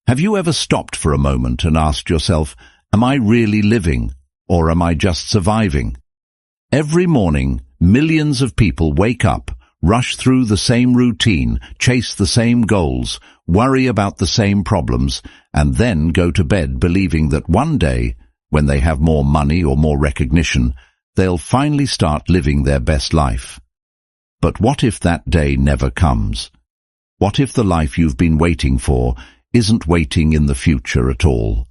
Have you ever stopped for a moment and asked yourself, am I really living, or am I just surviving? Every morning, millions of people wake up, rush through the same routine, chase the same goals, worry about the same problems, and then go to bed believing that one day, when they have more money or more recognition, they'll finally start living their best life. But what if that day never comes? What if the life you've been waiting for isn't waiting in the future at all?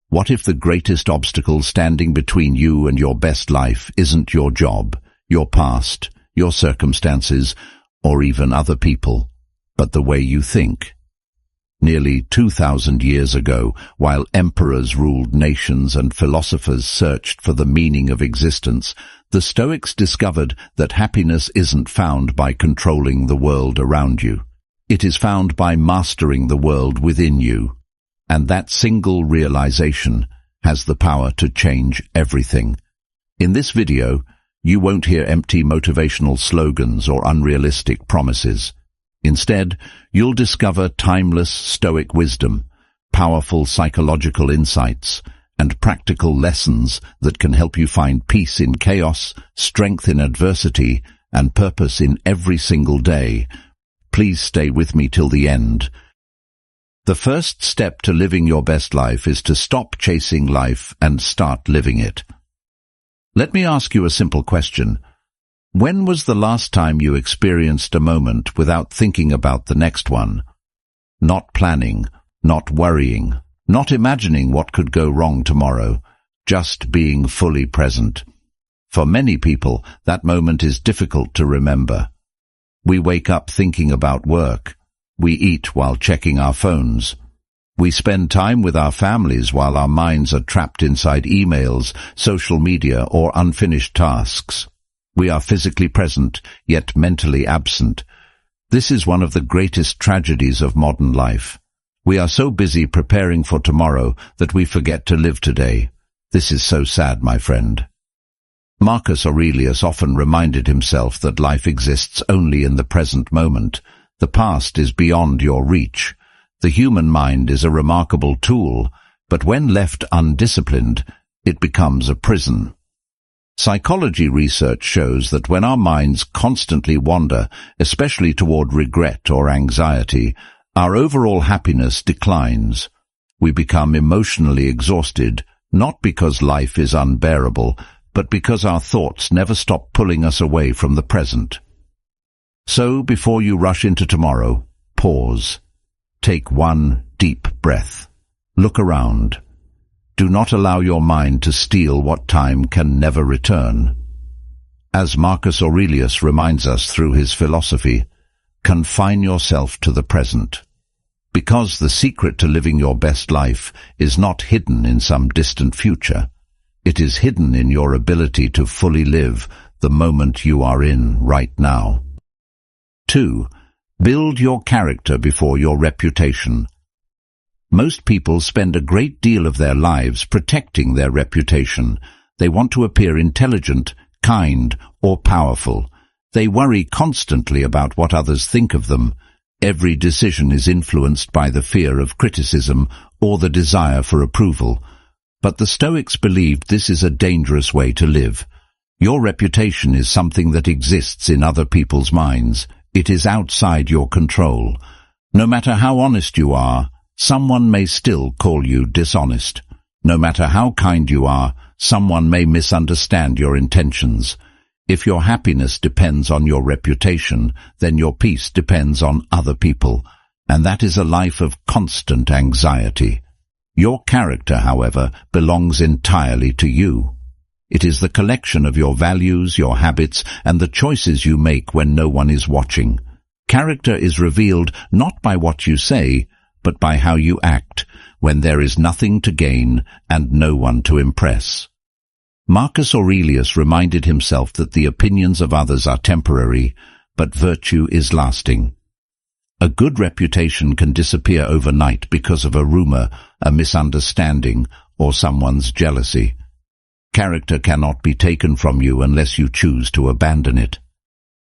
What if the greatest obstacle standing between you and your best life isn't your job, your past, your circumstances, or even other people, but the way you think? Nearly 2,000 years ago, while emperors ruled nations and philosophers searched for the meaning of existence, the Stoics discovered that happiness isn't found by controlling the world around you. It is found by mastering the world within you. And that single realization has the power to change everything. In this video, you won't hear empty motivational slogans or unrealistic promises. Instead, you'll discover timeless Stoic wisdom, powerful psychological insights, and practical lessons that can help you find peace in chaos, strength in adversity, and purpose in every single day. Please stay with me till the end. The first step to living your best life is to stop chasing life and start living it. Let me ask you a simple question. When was the last time you experienced a moment without thinking about the next one? Not planning, not worrying, not imagining what could go wrong tomorrow, just being fully present. For many people, that moment is difficult to remember. We wake up thinking about work. We eat while checking our phones. We spend time with our families while our minds are trapped inside emails, social media, or unfinished tasks. We are physically present, yet mentally absent. This is one of the greatest tragedies of modern life. We are so busy preparing for tomorrow that we forget to live today. This is so sad, my friend. Marcus Aurelius often reminded himself that life exists only in the present moment. The past is beyond your reach. The human mind is a remarkable tool, but when left undisciplined, it becomes a prison. Psychology research shows that when our minds constantly wander, especially toward regret or anxiety, our overall happiness declines. We become emotionally exhausted, not because life is unbearable, but because our thoughts never stop pulling us away from the present. So, before you rush into tomorrow, pause. Take one deep breath. Look around. Do not allow your mind to steal what time can never return. As Marcus Aurelius reminds us through his philosophy, confine yourself to the present. Because the secret to living your best life is not hidden in some distant future. It is hidden in your ability to fully live the moment you are in right now. 2. Build your character before your reputation. Most people spend a great deal of their lives protecting their reputation. They want to appear intelligent, kind, or powerful. They worry constantly about what others think of them. Every decision is influenced by the fear of criticism or the desire for approval. But the Stoics believed this is a dangerous way to live. Your reputation is something that exists in other people's minds. It is outside your control. No matter how honest you are, someone may still call you dishonest. No matter how kind you are, someone may misunderstand your intentions. If your happiness depends on your reputation, then your peace depends on other people, and that is a life of constant anxiety. Your character, however, belongs entirely to you. It is the collection of your values, your habits, and the choices you make when no one is watching. Character is revealed not by what you say, but by how you act, when there is nothing to gain and no one to impress. Marcus Aurelius reminded himself that the opinions of others are temporary, but virtue is lasting. A good reputation can disappear overnight because of a rumor, a misunderstanding, or someone's jealousy. Character cannot be taken from you unless you choose to abandon it.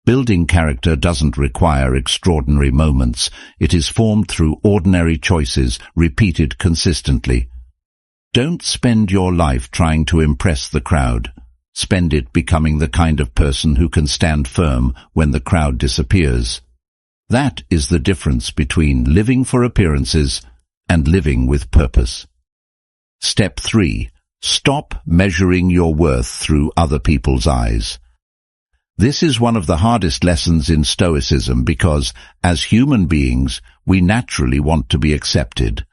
Building character doesn't require extraordinary moments. It is formed through ordinary choices, repeated consistently. Don't spend your life trying to impress the crowd. Spend it becoming the kind of person who can stand firm when the crowd disappears. That is the difference between living for appearances and living with purpose. Step 3. Stop measuring your worth through other people's eyes. This is one of the hardest lessons in Stoicism because, as human beings, we naturally want to be accepted.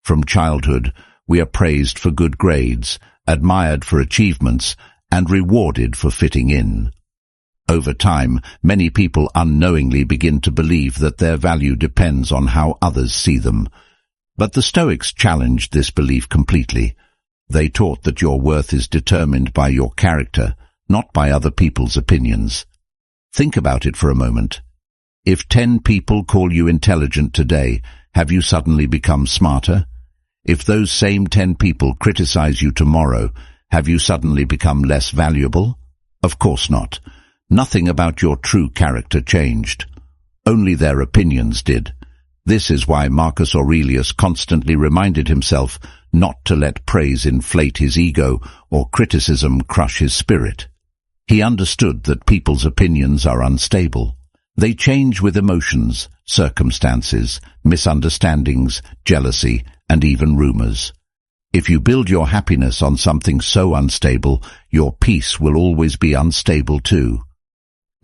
From childhood, we are praised for good grades, admired for achievements, and rewarded for fitting in. Over time, many people unknowingly begin to believe that their value depends on how others see them. But the Stoics challenged this belief completely. They taught that your worth is determined by your character, not by other people's opinions. Think about it for a moment. If 10 people call you intelligent today, have you suddenly become smarter? If those same 10 people criticize you tomorrow, have you suddenly become less valuable? Of course not. Nothing about your true character changed. Only their opinions did. This is why Marcus Aurelius constantly reminded himself not to let praise inflate his ego or criticism crush his spirit. He understood that people's opinions are unstable. They change with emotions, circumstances, misunderstandings, jealousy, and even rumors. If you build your happiness on something so unstable, your peace will always be unstable too.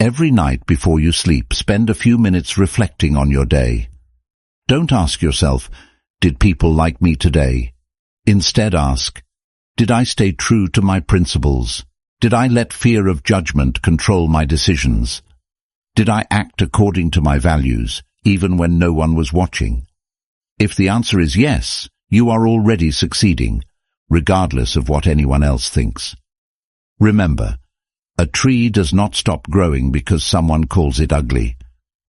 Every night before you sleep, spend a few minutes reflecting on your day. Don't ask yourself, did people like me today? Instead ask, did I stay true to my principles? Did I let fear of judgment control my decisions? Did I act according to my values, even when no one was watching? If the answer is yes, you are already succeeding, regardless of what anyone else thinks. Remember, a tree does not stop growing because someone calls it ugly.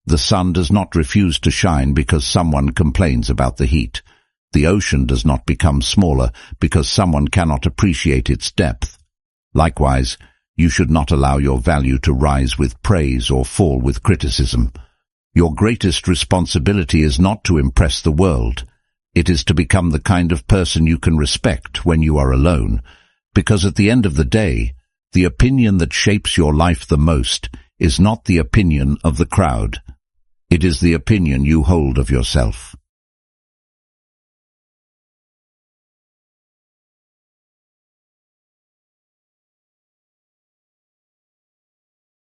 The sun does not refuse to shine because someone complains about the heat. The ocean does not become smaller because someone cannot appreciate its depth. Likewise, you should not allow your value to rise with praise or fall with criticism. Your greatest responsibility is not to impress the world. It is to become the kind of person you can respect when you are alone, because at the end of the day, the opinion that shapes your life the most is not the opinion of the crowd. It is the opinion you hold of yourself.